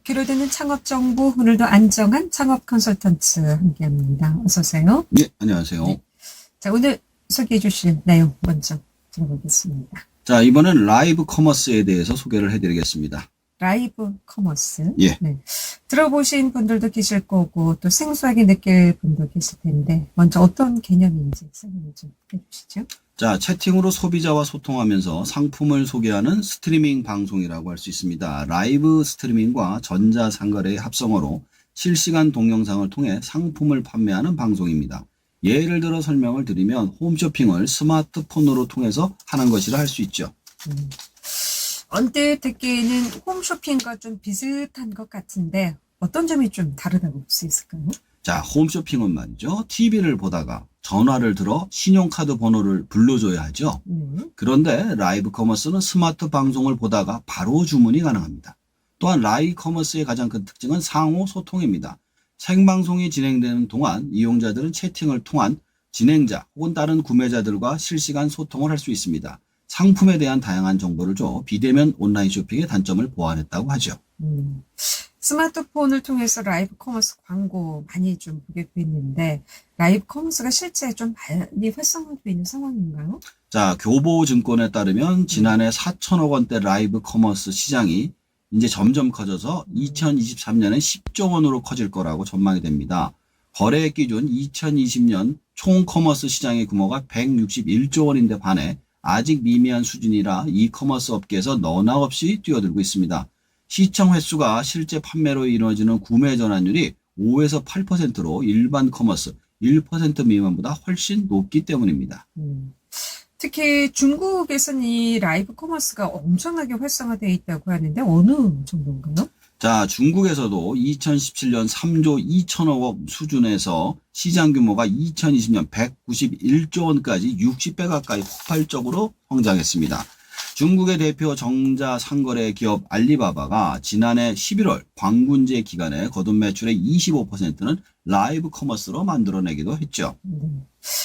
귀로 듣는 창업정보, 오늘도 안정한 창업 컨설턴트 함께합니다. 어서 오세요. 네, 안녕하세요. 네. 자, 오늘 소개해 주실 내용 먼저 들어보겠습니다. 자, 이번엔 라이브 커머스에 대해서 소개를 해드리겠습니다. 라이브 커머스. 예. 네. 들어보신 분들도 계실 거고 또 생소하게 느낄 분도 계실 텐데 먼저 어떤 개념인지 설명을 좀 해주시죠. 자, 채팅으로 소비자와 소통하면서 상품을 소개하는 스트리밍 방송이라고 할 수 있습니다. 라이브 스트리밍과 전자상거래의 합성어로 실시간 동영상을 통해 상품을 판매하는 방송입니다. 예를 들어 설명을 드리면 홈쇼핑을 스마트폰으로 통해서 하는 것이라 할 수 있죠. 언뜻 듣기에는 홈쇼핑과 좀 비슷한 것 같은데 어떤 점이 좀 다르다고 볼 수 있을까요? 자, 홈쇼핑은 말이죠. TV를 보다가 전화를 들어 신용카드 번호를 불러줘야 하죠. 그런데 라이브 커머스는 스마트 방송을 보다가 바로 주문이 가능합니다. 또한 라이브 커머스의 가장 큰 특징은 상호 소통입니다. 생방송이 진행되는 동안 이용자들은 채팅을 통한 진행자 혹은 다른 구매자들과 실시간 소통을 할 수 있습니다. 상품에 대한 다양한 정보를 줘 비대면 온라인 쇼핑의 단점을 보완했다고 하죠. 스마트폰을 통해서 라이브 커머스 광고 많이 좀 보게 됐는데 라이브 커머스가 실제 좀 많이 활성화되어 있는 상황인가요? 자, 교보증권에 따르면 지난해 4천억 원대 라이브 커머스 시장이 이제 점점 커져서 2023년에 10조 원으로 커질 거라고 전망이 됩니다. 거래액 기준 2020년 총 커머스 시장의 규모가 161조 원인데 반해 아직 미미한 수준이라 이커머스 업계에서 너나 없이 뛰어들고 있습니다. 시청 횟수가 실제 판매로 이루어지는 구매 전환율이 5에서 8%로 일반 커머스 1% 미만보다 훨씬 높기 때문입니다. 특히 중국에서는 이 라이브 커머스가 엄청나게 활성화되어 있다고 하는데 어느 정도인가요? 자, 중국에서도 2017년 3조 2천억 원 수준에서 시장 규모가 2020년 191조 원까지 60배 가까이 폭발적으로 성장했습니다. 중국의 대표 전자상거래 기업 알리바바가 지난해 11월 광군제 기간에 거둔 매출의 25%는 라이브 커머스로 만들어내기도 했죠.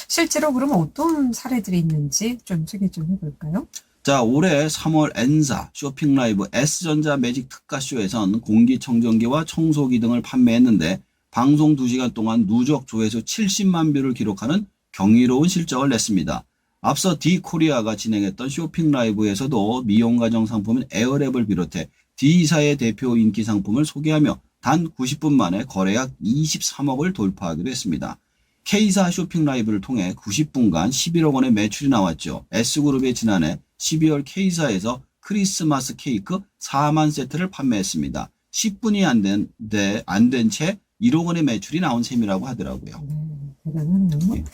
실제로 그러면 어떤 사례들이 있는지 좀 소개 좀 해볼까요? 자, 올해 3월 N사 쇼핑라이브 S전자 매직 특가쇼에선 공기청정기와 청소기 등을 판매했는데 방송 2시간 동안 누적 조회수 70만 뷰를 기록하는 경이로운 실적을 냈습니다. 앞서 D코리아가 진행했던 쇼핑라이브에서도 미용가정 상품인 에어랩을 비롯해 D사의 대표 인기 상품을 소개하며 단 90분 만에 거래액 23억을 돌파하기도 했습니다. K사 쇼핑라이브를 통해 90분간 11억 원의 매출이 나왔죠. S그룹의 지난해 12월 K사에서 크리스마스 케이크 4만 세트를 판매했습니다. 10분이 안 된 채 1억 원의 매출이 나온 셈이라고 하더라고요. 대단하네요.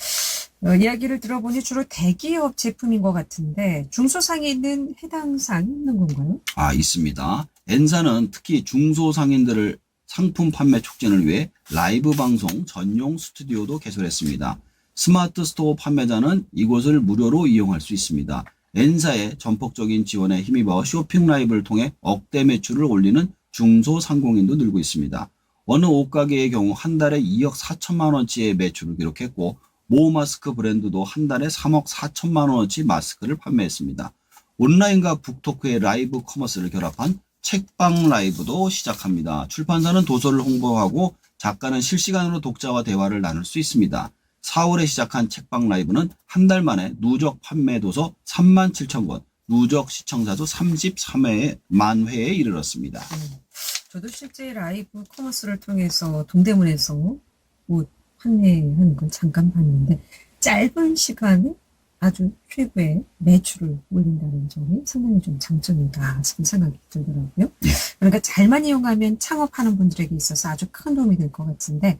이야기를 들어보니 주로 대기업 제품인 것 같은데 중소상인은 해당 사항이 없는 건가요? 아, 있습니다. N사는 특히 중소상인들을 상품 판매 촉진을 위해 라이브 방송 전용 스튜디오도 개설했습니다. 스마트 스토어 판매자는 이곳을 무료로 이용할 수 있습니다. N사의 전폭적인 지원에 힘입어 쇼핑 라이브를 통해 억대 매출을 올리는 중소상공인도 늘고 있습니다. 어느 옷가게의 경우 한 달에 2억 4천만 원치의 매출을 기록했고 모 마스크 브랜드도 한 달에 3억 4천만 원어치 마스크를 판매했습니다. 온라인과 북토크의 라이브 커머스를 결합한 책방 라이브도 시작합니다. 출판사는 도서를 홍보하고 작가는 실시간으로 독자와 대화를 나눌 수 있습니다. 4월에 시작한 책방 라이브는 한 달 만에 누적 판매 도서 3만 7천 권, 누적 시청자도 33만 회에 이르렀습니다. 저도 실제 라이브 커머스를 통해서 동대문에서 옷 판매하는 걸 잠깐 봤는데 짧은 시간에 아주 최고의 매출을 올린다는 점이 상당히 좀 장점이다 싶은 생각이 들더라고요. 그러니까 잘만 이용하면 창업하는 분들에게 있어서 아주 큰 도움이 될 것 같은데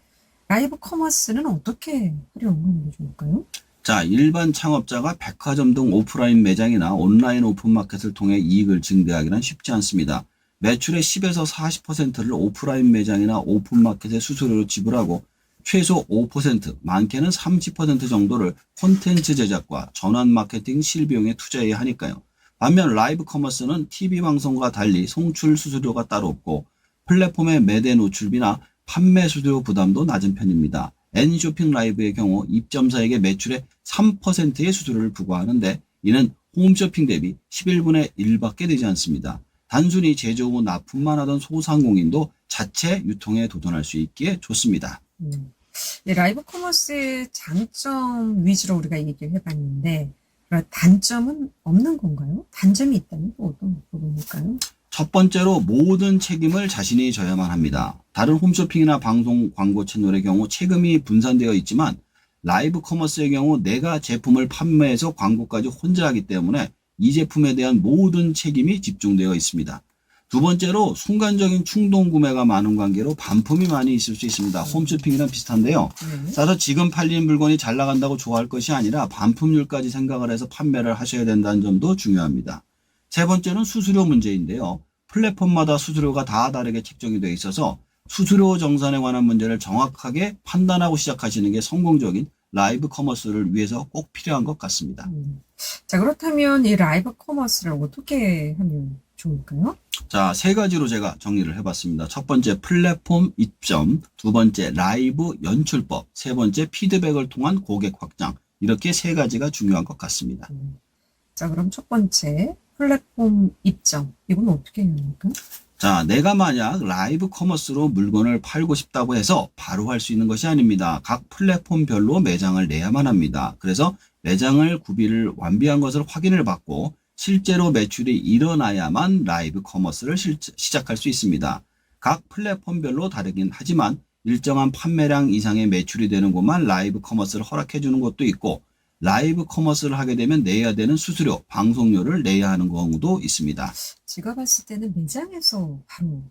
라이브 커머스는 어떻게 활용하는 게 좋을까요? 자, 일반 창업자가 백화점 등 오프라인 매장이나 온라인 오픈마켓을 통해 이익을 증대하기는 쉽지 않습니다. 매출의 10에서 40%를 오프라인 매장이나 오픈마켓에 수수료로 지불하고 최소 5%, 많게는 30% 정도를 콘텐츠 제작과 전환 마케팅 실비용에 투자해야 하니까요. 반면 라이브 커머스는 TV 방송과 달리 송출 수수료가 따로 없고 플랫폼의 매대 노출비나 판매 수수료 부담도 낮은 편입니다. N쇼핑 라이브의 경우 입점사에게 매출의 3%의 수수료를 부과하는데 이는 홈쇼핑 대비 11분의 1밖에 되지 않습니다. 단순히 제조 후 납품만 하던 소상공인도 자체 유통에 도전할 수 있기에 좋습니다. 네, 라이브 커머스의 장점 위주로 우리가 얘기를 해봤는데 그럼 단점은 없는 건가요? 단점이 있다면 또 어떤 부분일까요? 첫 번째로 모든 책임을 자신이 져야만 합니다. 다른 홈쇼핑이나 방송 광고 채널의 경우 책임이 분산되어 있지만 라이브 커머스의 경우 내가 제품을 판매해서 광고까지 혼자 하기 때문에 이 제품에 대한 모든 책임이 집중되어 있습니다. 두 번째로 순간적인 충동 구매가 많은 관계로 반품이 많이 있을 수 있습니다. 홈쇼핑이랑 비슷한데요. 따라서 지금 팔린 물건이 잘 나간다고 좋아할 것이 아니라 반품률까지 생각을 해서 판매를 하셔야 된다는 점도 중요합니다. 세 번째는 수수료 문제인데요. 플랫폼마다 수수료가 다 다르게 책정이 되어 있어서 수수료 정산에 관한 문제를 정확하게 판단하고 시작하시는 게 성공적인 라이브 커머스를 위해서 꼭 필요한 것 같습니다. 자, 그렇다면 이 라이브 커머스를 어떻게 하면 좋을까요? 자, 세 가지로 제가 정리를 해봤습니다. 첫 번째 플랫폼 입점, 두 번째 라이브 연출법, 세 번째 피드백을 통한 고객 확장. 이렇게 세 가지가 중요한 것 같습니다. 자, 그럼 첫 번째 플랫폼 입점. 이건 어떻게 해야 합니까? 자, 내가 만약 라이브 커머스로 물건을 팔고 싶다고 해서 바로 할 수 있는 것이 아닙니다. 각 플랫폼별로 매장을 내야만 합니다. 그래서 매장을 구비를 완비한 것을 확인을 받고 실제로 매출이 일어나야만 라이브 커머스를 시작할 수 있습니다. 각 플랫폼별로 다르긴 하지만 일정한 판매량 이상의 매출이 되는 곳만 라이브 커머스를 허락해 주는 곳도 있고 라이브 커머스를 하게 되면 내야 되는 수수료, 방송료를 내야 하는 경우도 있습니다. 제가 봤을 때는 매장에서 바로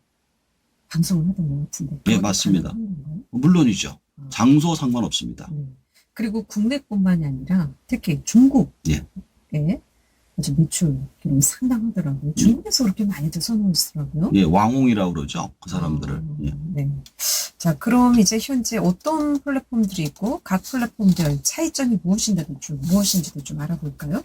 방송을 하던 것 같은데. 예, 그것도 맞습니다. 가능한 건가요? 물론이죠. 장소 상관없습니다. 그리고 국내뿐만이 아니라 특히 중국에 아주 매출 기록이 상당하더라고요. 중국에서 그렇게 많이들 선호하시더라고요. 예, 왕홍이라고 그러죠. 그 사람들을. 예. 네. 자, 그럼 이제 현재 어떤 플랫폼들이 있고 각 플랫폼별 차이점이 무엇인지도 좀 알아볼까요?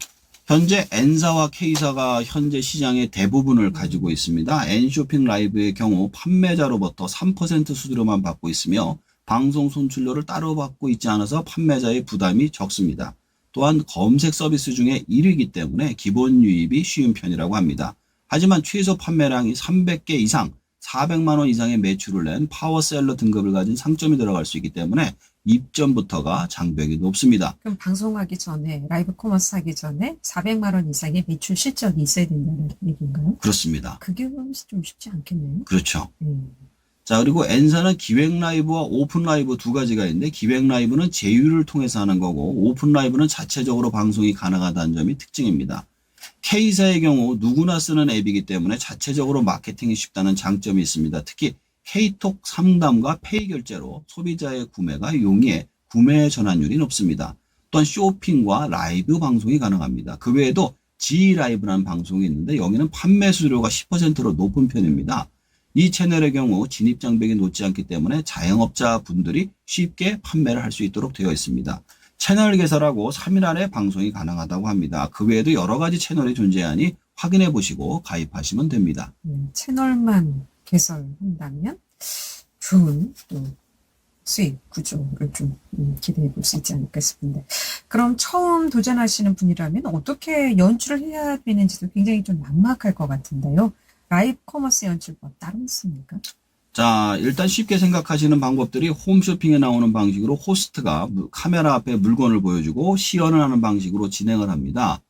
현재 N사와 K사가 현재 시장의 대부분을 가지고 있습니다. N쇼핑 라이브의 경우 판매자로부터 3% 수수료만 받고 있으며 방송 손출료를 따로 받고 있지 않아서 판매자의 부담이 적습니다. 또한 검색 서비스 중에 1위이기 때문에 기본 유입이 쉬운 편이라고 합니다. 하지만 최소 판매량이 300개 이상, 400만 원 이상의 매출을 낸 파워셀러 등급을 가진 상점이 들어갈 수 있기 때문에 입점부터가 장벽이 높습니다. 그럼 방송하기 전에 라이브 커머스 하기 전에 400만 원 이상의 매출 실적이 있어야 된다는 얘기인가요? 그렇습니다. 그게 좀 쉽지 않겠네요. 그렇죠. 자, 그리고 N사는 기획 라이브와 오픈 라이브 두 가지가 있는데 기획 라이브는 제휴를 통해서 하는 거고 오픈 라이브는 자체적으로 방송이 가능하다는 점이 특징입니다. K사의 경우 누구나 쓰는 앱이기 때문에 자체적으로 마케팅이 쉽다는 장점이 있습니다. 특히 K톡 상담과 페이 결제로 소비자의 구매가 용이해 구매 전환율이 높습니다. 또한 쇼핑과 라이브 방송이 가능합니다. 그 외에도 G라이브라는 방송이 있는데 여기는 판매 수수료가 10%로 높은 편입니다. 이 채널의 경우 진입 장벽이 높지 않기 때문에 자영업자 분들이 쉽게 판매를 할 수 있도록 되어 있습니다. 채널 개설하고 3일 안에 방송이 가능하다고 합니다. 그 외에도 여러 가지 채널이 존재하니 확인해 보시고 가입하시면 됩니다. 채널만 개설한다면 좋은 또 수익 구조를 좀 기대해 볼 수 있지 않을까 싶은데 그럼 처음 도전하시는 분이라면 어떻게 연출을 해야 되는지도 굉장히 좀 막막할 것 같은데요. 라이브 커머스 연출법 따로 있습니까? 자, 일단 쉽게 생각하시는 방법들이 홈쇼핑에 나오는 방식으로 호스트가 카메라 앞에 물건을 보여주고 시연을 하는 방식으로 진행을 합니다.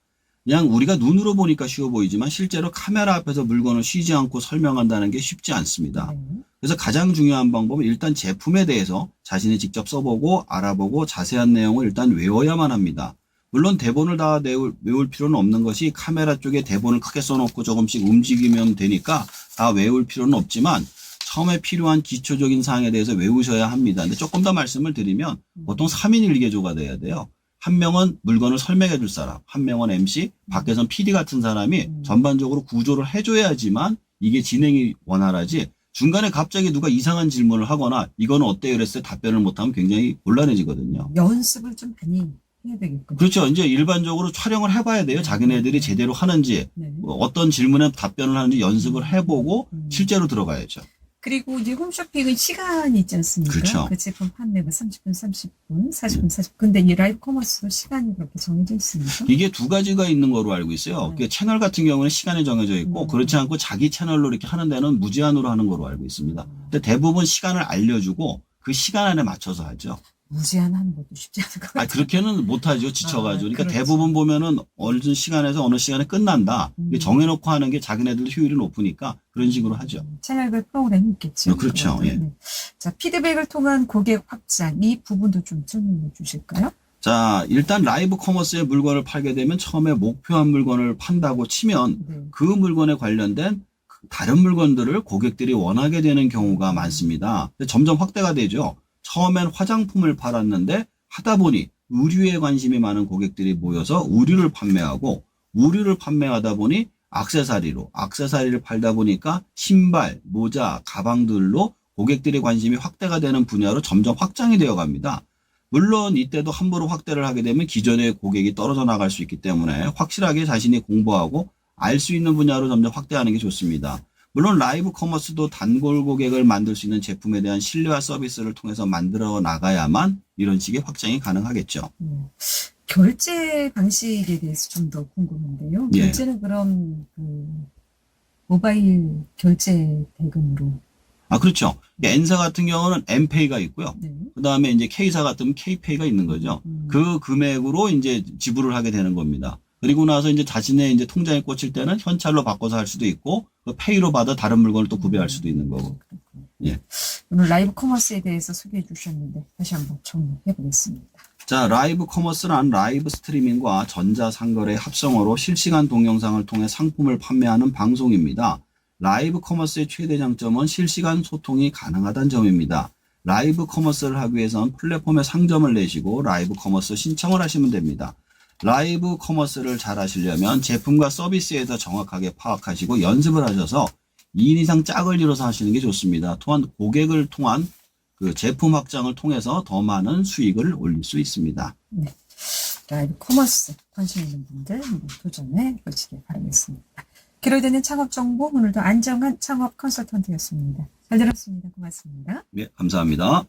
그냥 우리가 눈으로 보니까 쉬워 보이지만 실제로 카메라 앞에서 물건을 쉬지 않고 설명한다는 게 쉽지 않습니다. 그래서 가장 중요한 방법은 일단 제품에 대해서 자신이 직접 써보고 알아보고 자세한 내용을 일단 외워야만 합니다. 물론 대본을 다 외울 필요는 없는 것이 카메라 쪽에 대본을 크게 써놓고 조금씩 움직이면 되니까 다 외울 필요는 없지만 처음에 필요한 기초적인 사항에 대해서 외우셔야 합니다. 근데 조금 더 말씀을 드리면 보통 3인 1개조가 돼야 돼요. 한 명은 물건을 설명해 줄 사람, 한 명은 MC, 밖에선 PD 같은 사람이 전반적으로 구조를 해줘야지만 이게 진행이 원활하지 중간에 갑자기 누가 이상한 질문을 하거나 이거는 어때요? 이랬을 때 답변을 못하면 굉장히 곤란해지거든요. 연습을 좀 많이 해야 되겠군요. 그렇죠. 이제 일반적으로 촬영을 해봐야 돼요. 자기네들이 제대로 하는지 어떤 질문에 답변을 하는지 연습을 해보고 실제로 들어가야죠. 그리고 이제 홈쇼핑은 시간이 있지 않습니까? 그렇죠. 그 제품 판매가 30분, 30분, 40분, 40분. 근데 이 라이브 커머스도 시간이 그렇게 정해져 있습니까? 이게 두 가지가 있는 거로 알고 있어요. 네. 채널 같은 경우는 시간이 정해져 있고 그렇지 않고 자기 채널로 이렇게 하는 데는 무제한으로 하는 거로 알고 있습니다. 근데 대부분 시간을 알려주고 그 시간 안에 맞춰서 하죠. 무제한하는 것도 쉽지 않을 것 같아요. 그렇게는 못하죠. 지쳐가지고. 그러니까 그렇죠. 대부분 보면은 어느 시간에서 어느 시간에 끝난다. 이게 정해놓고 하는 게 자기네들도 효율이 높으니까 그런 식으로 하죠. 채널별 프로그램이 있겠죠. 그렇죠. 그거는. 예. 네. 자, 피드백을 통한 고객 확장, 이 부분도 좀 설명해 주실까요? 자, 일단 라이브 커머스에 물건을 팔게 되면 처음에 목표한 물건을 판다고 치면 네. 그 물건에 관련된 다른 물건들을 고객들이 원하게 되는 경우가 많습니다. 근데 점점 확대가 되죠. 처음엔 화장품을 팔았는데 하다 보니 의류에 관심이 많은 고객들이 모여서 의류를 판매하고 의류를 판매하다 보니 액세서리를 팔다 보니까 신발, 모자, 가방들로 고객들의 관심이 확대가 되는 분야로 점점 확장이 되어 갑니다. 물론 이때도 함부로 확대를 하게 되면 기존의 고객이 떨어져 나갈 수 있기 때문에 확실하게 자신이 공부하고 알 수 있는 분야로 점점 확대하는 게 좋습니다. 물론 라이브 커머스도 단골 고객을 만들 수 있는 제품에 대한 신뢰와 서비스를 통해서 만들어 나가야만 이런 식의 확장이 가능하겠죠. 결제 방식에 대해서 좀 더 궁금한데요. 예. 결제는 그럼 모바일 결제 대금으로. 그렇죠. N사 같은 경우는 N페이가 있고요. 네. 그 다음에 이제 K사 같으면 K페이가 있는 거죠. 그 금액으로 이제 지불을 하게 되는 겁니다. 그리고 나서 이제 자신의 이제 통장에 꽂힐 때는 현찰로 바꿔서 할 수도 있고, 그 페이로 받아 다른 물건을 또 구매할 수도 있는 거고. 예. 오늘 라이브 커머스에 대해서 소개해 주셨는데 다시 한번 정리해 보겠습니다. 자, 라이브 커머스란 라이브 스트리밍과 전자상거래 합성어로 실시간 동영상을 통해 상품을 판매하는 방송입니다. 라이브 커머스의 최대 장점은 실시간 소통이 가능하다는 점입니다. 라이브 커머스를 하기 위해선 플랫폼에 상점을 내시고 라이브 커머스 신청을 하시면 됩니다. 라이브 커머스를 잘 하시려면 제품과 서비스에 서 정확하게 파악하시고 연습을 하셔서 2인 이상 짝을 이뤄서 하시는 게 좋습니다. 또한 고객을 통한 그 제품 확장을 통해서 더 많은 수익을 올릴 수 있습니다. 네. 라이브 커머스 관심 있는 분들 한번 도전해 보시길 바라겠습니다. 기록되는 창업 정보, 오늘도 안정한 창업 컨설턴트였습니다. 잘 들었습니다. 고맙습니다. 네, 감사합니다.